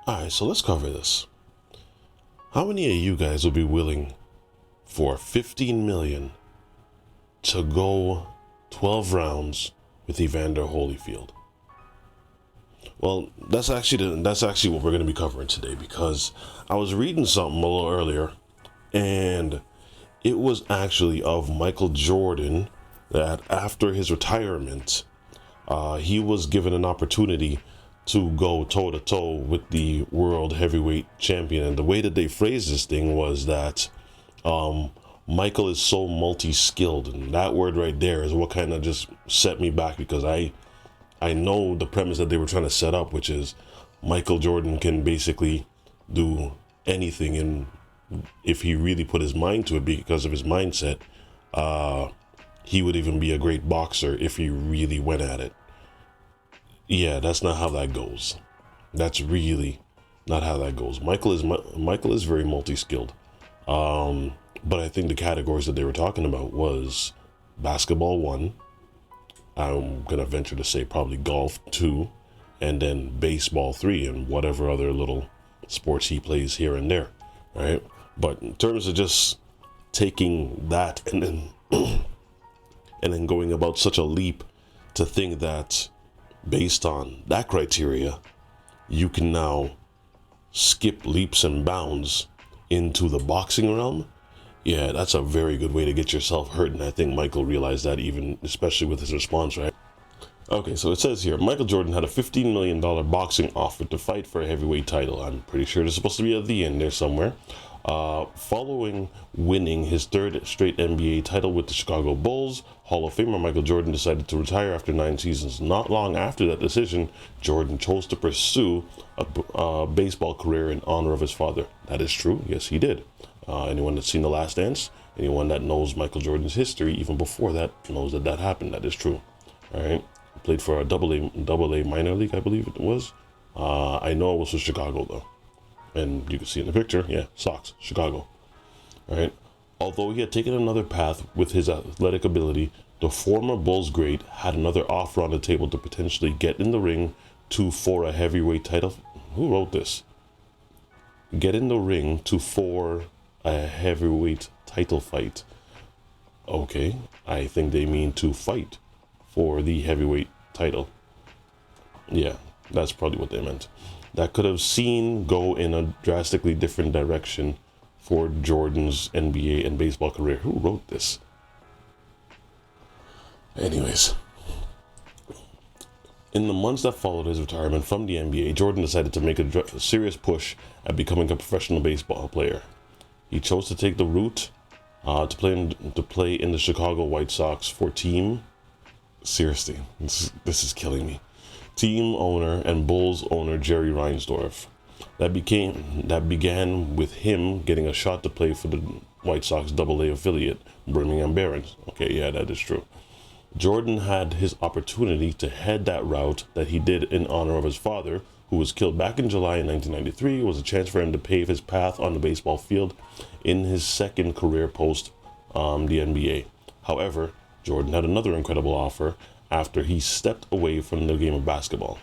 Alright, so let's cover this. How many of you guys would be willing for 15 million to go 12 rounds with Evander Holyfield? Well, that's actually what we're going to be covering today, because I was reading something a little earlier, and it was actually of Michael Jordan, that after his retirement, he was given an opportunity to go toe to toe with the world heavyweight champion. And the way that they phrased this thing was that Michael is so multi-skilled, and that word right there is what kind of just set me back, because I know the premise that they were trying to set up, which is Michael Jordan can basically do anything, and if he really put his mind to it, because of his mindset, he would even be a great boxer if he really went at it. Yeah, that's not how that goes. That's really not how that goes. Michael is very multi-skilled. But I think the categories that they were talking about was basketball one. I'm gonna venture to say probably golf two, and then baseball three, and whatever other little sports he plays here and there, right? But in terms of just taking that and then and then going about such a leap to think that based on that criteria, you can now skip leaps and bounds into the boxing realm. Yeah, that's a very good way to get yourself hurt, and I think Michael realized that, even especially with his response, right? Okay, so it says here, Michael Jordan had a $15 million boxing offer to fight for a heavyweight title. I'm pretty sure there's supposed to be at the end there somewhere. Following winning his third straight NBA title with the Chicago Bulls, Hall of Famer Michael Jordan decided to retire after 9 seasons. Not long after that decision, Jordan chose to pursue a baseball career in honor of his father. That is true. Yes, he did. Anyone that's seen The Last Dance, anyone that knows Michael Jordan's history, even before that, knows that that happened. That is true. All right. Played for a double A minor league, I believe it was. I know it was for Chicago, though. And you can see in the picture, yeah, Sox, Chicago. All right. Although he had taken another path with his athletic ability, the former Bulls great had another offer on the table to potentially get in the ring for a heavyweight title. Who wrote this? Get in the ring for a heavyweight title fight. Okay, I think they mean to fight for the heavyweight title. Yeah, that's probably what they meant. That could have seen go in a drastically different direction for Jordan's NBA and baseball career. Who wrote this? Anyways, in the months that followed his retirement from the NBA, Jordan decided to make a serious push at becoming a professional baseball player. He chose to take the route to play in the Chicago White Sox for team. Seriously, this is killing me. Team owner and Bulls owner Jerry Reinsdorf. That began with him getting a shot to play for the White Sox Double-A affiliate, Birmingham Barons. Okay, yeah, that is true. Jordan had his opportunity to head that route that he did in honor of his father, who was killed back in July in 1993. It was a chance for him to pave his path on the baseball field in his second career post the NBA. However, Jordan had another incredible offer after he stepped away from the game of basketball.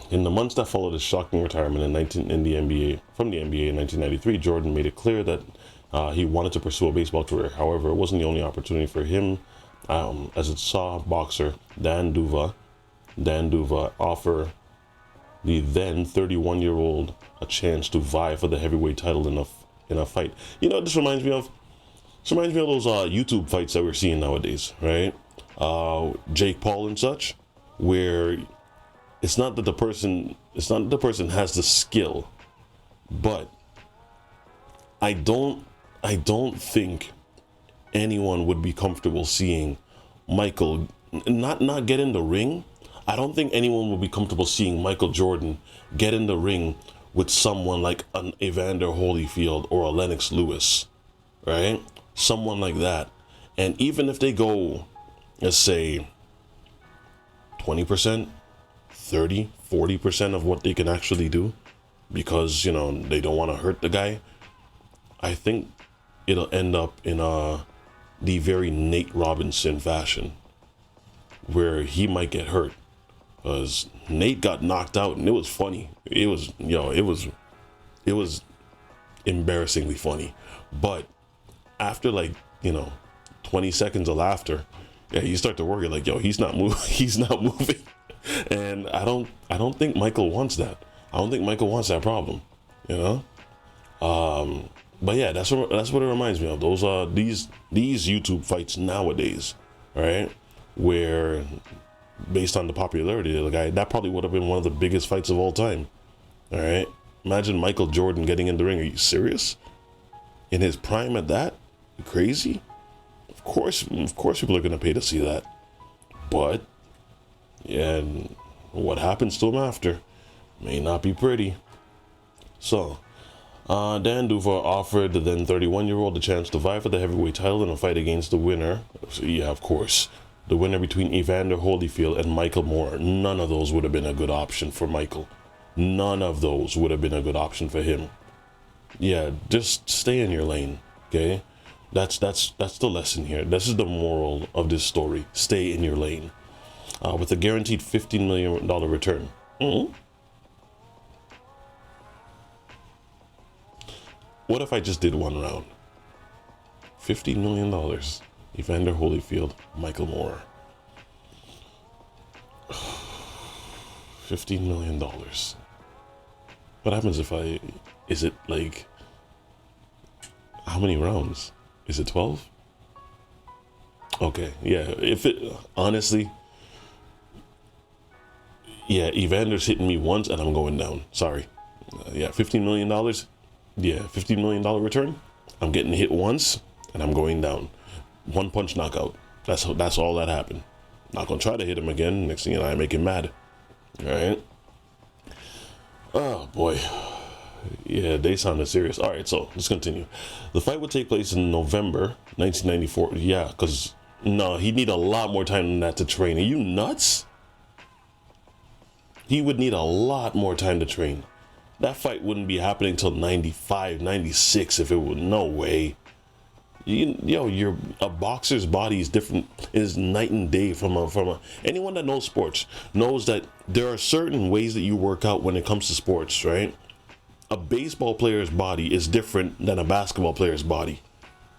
In the months that followed his shocking retirement from the NBA in 1993, Jordan made it clear that he wanted to pursue a baseball career. However, it wasn't the only opportunity for him, as it saw boxer Dan Duva offer the then 31-year-old a chance to vie for the heavyweight title in a fight. You know what this reminds me of? This reminds me of those YouTube fights that we're seeing nowadays, right? Jake Paul and such, where it's not that the person has the skill, but I don't think anyone would be comfortable seeing Michael not get in the ring. I don't think anyone would be comfortable seeing Michael Jordan get in the ring with someone like an Evander Holyfield or a Lennox Lewis, right? Someone like that. And even if they go, let's say, 20%, 30, 40% of what they can actually do, because, they don't want to hurt the guy, I think it'll end up in the very Nate Robinson fashion, where he might get hurt, because Nate got knocked out, and it was funny. It was, it was embarrassingly funny. But after, like, 20 seconds of laughter, yeah, you start to worry, like, he's not moving. He's not moving. And I don't think Michael wants that. I don't think Michael wants that problem, But yeah, that's what it reminds me of. Those these YouTube fights nowadays, right? Where, based on the popularity of the guy, that probably would have been one of the biggest fights of all time. All right, imagine Michael Jordan getting in the ring. Are you serious? In his prime at that? Crazy? Of course people are gonna pay to see that. But yeah, and what happens to him after may not be pretty. So, Dan Duva offered the then 31-year-old a chance to vie for the heavyweight title in a fight against the winner. So, yeah, of course. The winner between Evander Holyfield and Michael Moore. None of those would have been a good option for Michael. None of those would have been a good option for him. Yeah, just stay in your lane, okay? That's the lesson here. This is the moral of this story. Stay in your lane. With a guaranteed $15 million return. Mm-hmm. What if I just did one round? $15 million. Evander Holyfield, Michael Moore. $15 million. What happens if is it like, how many rounds? Is it 12? Okay, yeah, honestly, yeah, Evander's hitting me once and I'm going down. Sorry. Yeah, $15 million. Yeah, $15 million return. I'm getting hit once and I'm going down. One punch knockout. That's all that happened. Not gonna try to hit him again. Next thing you know, I make him mad. All right. Oh boy. Yeah, they sounded serious. All right, so let's continue. The fight would take place in November 1994. Yeah, because no, he'd need a lot more time than that to train. Are you nuts? He would need a lot more time to train. That fight wouldn't be happening until 95, 96 if it would. No way. A boxer's body is different, is night and day from anyone that knows sports knows that there are certain ways that you work out when it comes to sports, right? A baseball player's body is different than a basketball player's body.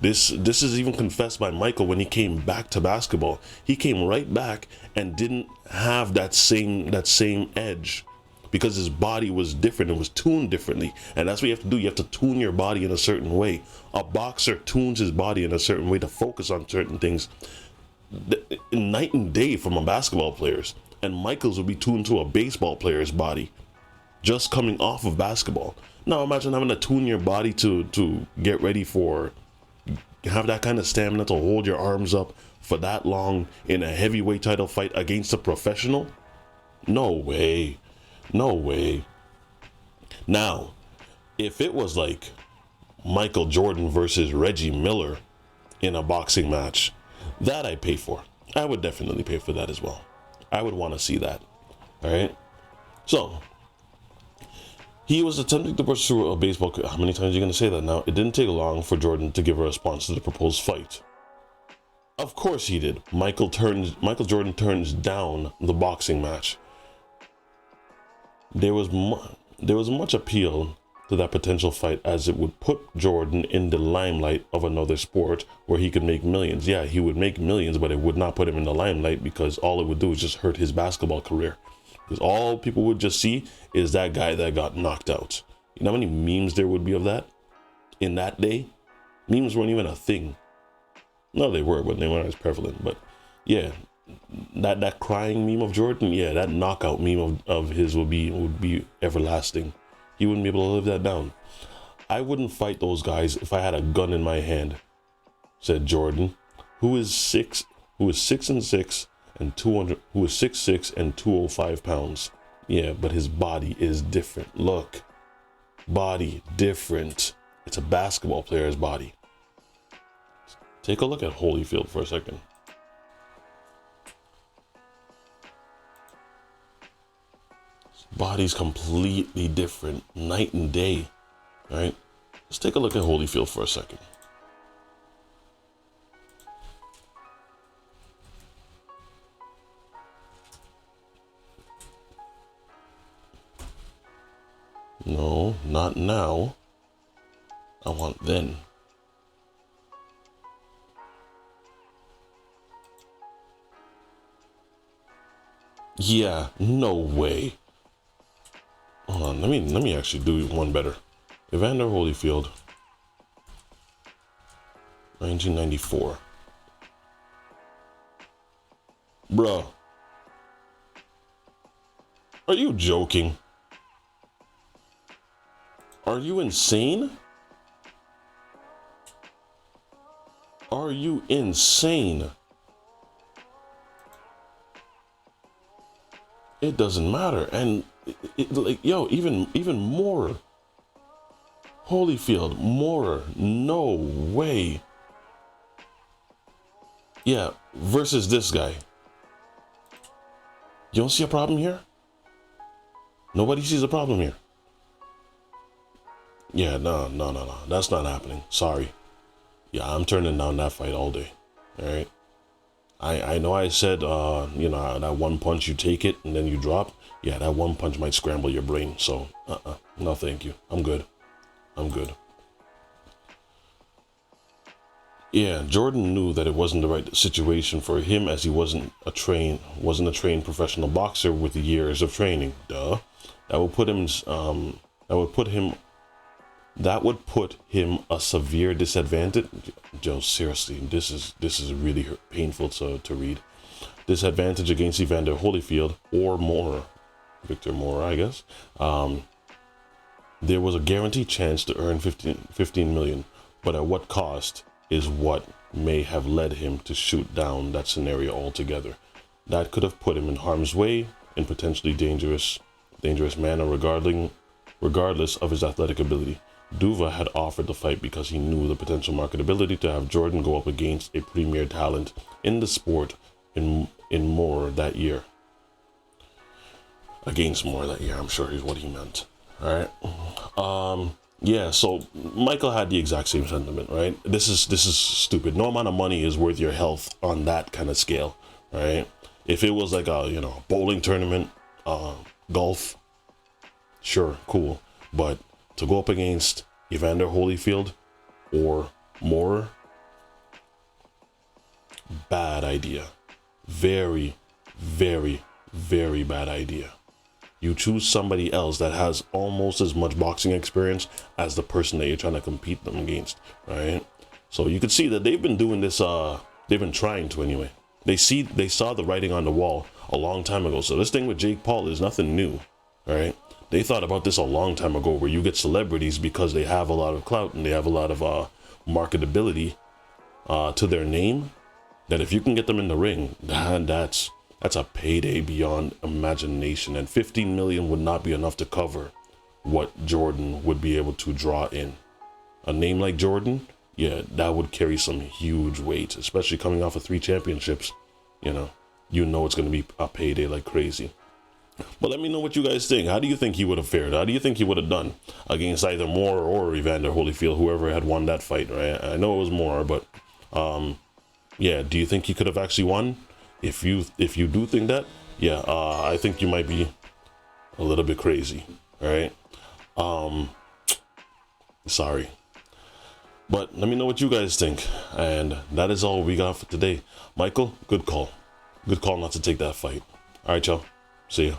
This is even confessed by Michael when he came back to basketball. He came right back and didn't have that same edge because his body was different. It was tuned differently. And that's what you have to do. You have to tune your body in a certain way. A boxer tunes his body in a certain way to focus on certain things. Night and day from a basketball player's. And Michael's would be tuned to a baseball player's body just coming off of basketball. Now imagine having to tune your body to get ready for, have that kind of stamina to hold your arms up for that long in a heavyweight title fight against a professional. No way. No way. Now, if it was like Michael Jordan versus Reggie Miller in a boxing match, that I'd pay for. I would definitely pay for that as well. I would want to see that. All right. So, he was attempting to pursue a baseball. How many times are you going to say that now? It didn't take long for Jordan to give a response to the proposed fight. Of course he did. Michael Jordan turns down the boxing match. There was much appeal to that potential fight as it would put Jordan in the limelight of another sport where he could make millions. Yeah, he would make millions, but it would not put him in the limelight because all it would do is just hurt his basketball career. Because all people would just see is that guy that got knocked out. You know how many memes there would be of that in that day? Memes weren't even a thing. No, they were, but they weren't as prevalent. But yeah, that crying meme of Jordan, yeah, that knockout meme of his would be everlasting. He wouldn't be able to live that down. I wouldn't fight those guys if I had a gun in my hand, said Jordan, who is 6'6" and 205 pounds. Yeah, but his body is different. Look, body different. It's a basketball player's body. Take a look at Holyfield for a second. His body's completely different, night and day. All right, let's take a look at Holyfield for a second. No, not now. I want then. Yeah, no way. Hold on, let me actually do one better. Evander Holyfield, 1994. Bruh. Are you joking? Are you insane? Are you insane? It doesn't matter. And like, yo, even more. Holyfield, more. No way. Yeah, versus this guy. You don't see a problem here? Nobody sees a problem here. Yeah, no. That's not happening. Sorry. Yeah, I'm turning down that fight all day. All right. I know I said, you know, that one punch you take it and then you drop. Yeah, that one punch might scramble your brain. So, no, thank you. I'm good. I'm good. Yeah, Jordan knew that it wasn't the right situation for him, as he wasn't a trained professional boxer with years of training. Duh. That would put him that would put him a severe disadvantage. Joe, seriously, this is really painful to read. Disadvantage against Evander Holyfield or Moorer, Victor Moorer, I guess. There was a guaranteed chance to earn 15 million, but at what cost is what may have led him to shoot down that scenario altogether. That could have put him in harm's way in potentially dangerous manner regardless of his athletic ability. Duva had offered the fight because he knew the potential marketability to have Jordan go up against a premier talent in the sport in Moorer that year. Against Moorer that year, I'm sure is what he meant. All right. Yeah, so Michael had the exact same sentiment, right? This is stupid. No amount of money is worth your health on that kind of scale, right? If it was like a, you know, bowling tournament, golf, sure, cool. But to go up against Evander Holyfield or Moorer, bad idea. Very, very, very bad idea. You choose somebody else that has almost as much boxing experience as the person that you're trying to compete them against, right? So you could see that they've been doing this, they've been trying to anyway. They saw the writing on the wall a long time ago. So this thing with Jake Paul is nothing new, right? They thought about this a long time ago, where you get celebrities because they have a lot of clout and they have a lot of marketability to their name, that if you can get them in the ring, that's a payday beyond imagination. And 15 million would not be enough to cover what Jordan would be able to draw in. A name like Jordan, yeah, that would carry some huge weight, especially coming off of 3 championships. You know it's going to be a payday like crazy. But let me know what you guys think. How do you think he would have fared? How do you think he would have done against either Moorer or Evander Holyfield, whoever had won that fight, right? I know it was Moorer, but yeah, do you think he could have actually won? If you do think that, yeah, I think you might be a little bit crazy, right? Sorry. But let me know what you guys think. And that is all we got for today. Michael, good call. Good call not to take that fight. All right, y'all. See ya.